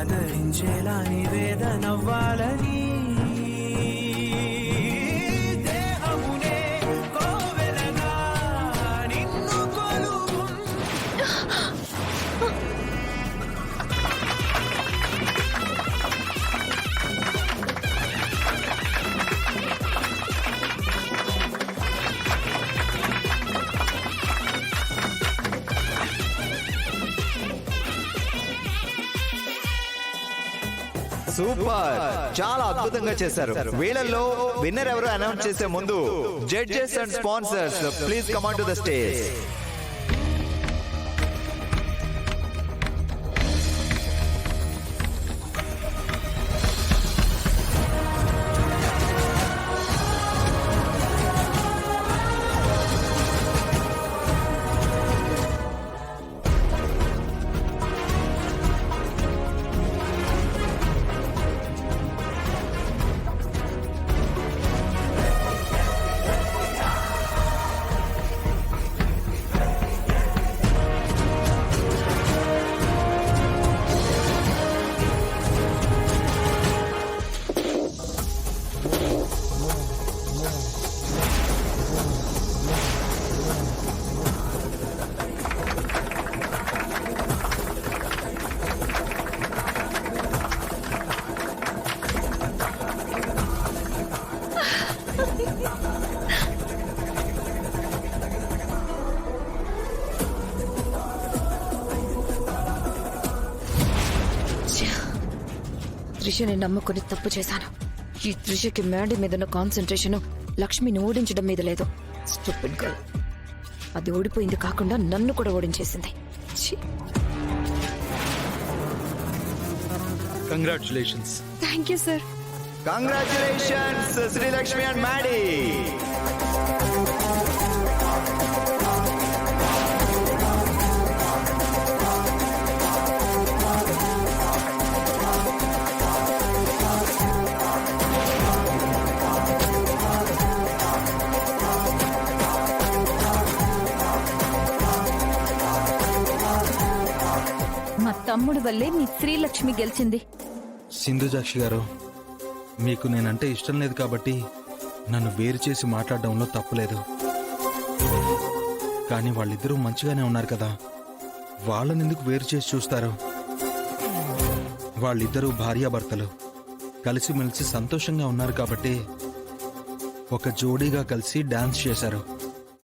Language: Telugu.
ఆదరించేలా నివేదనవ్వాలని దేహమునే కోవెలగా నిన్ను సూపర్, చాలా అద్భుతంగా చేశారు. వీళ్ళల్లో విన్నర్ ఎవరు అనౌన్స్ చేసే ముందు judges and sponsors please come on to the stage. త్రిషని నమ్ముకుని తప్పు చేశాను. ఈ త్రిషకి మ్యాండీ మీదున్న కాన్సన్ట్రేషన్ లక్ష్మిని ఓడించడం మీద లేదు. Stupid girl. అది ఓడిపోయింది కాకుండా నన్ను కూడా ఓడించేసింది. Congratulations. Thank you sir. Congratulations Srilakshmi and Maddy. మా తమ్ముడు వల్లే మీ శ్రీలక్ష్మి గెలిచింది. సింధుజాక్షి గారు, మీకు నేనంటే ఇష్టం లేదు కాబట్టి నన్ను వేరు చేసి మాట్లాడడంలో తప్పులేదు. కానీ వాళ్ళిద్దరూ మంచిగానే ఉన్నారు కదా, వాళ్ళని ఎందుకు వేరు చేసి చూస్తారు? వాళ్ళిద్దరూ భార్యాభర్తలు కలిసిమెలిసి సంతోషంగా ఉన్నారు కాబట్టి ఒక జోడీగా కలిసి డాన్స్ చేశారు.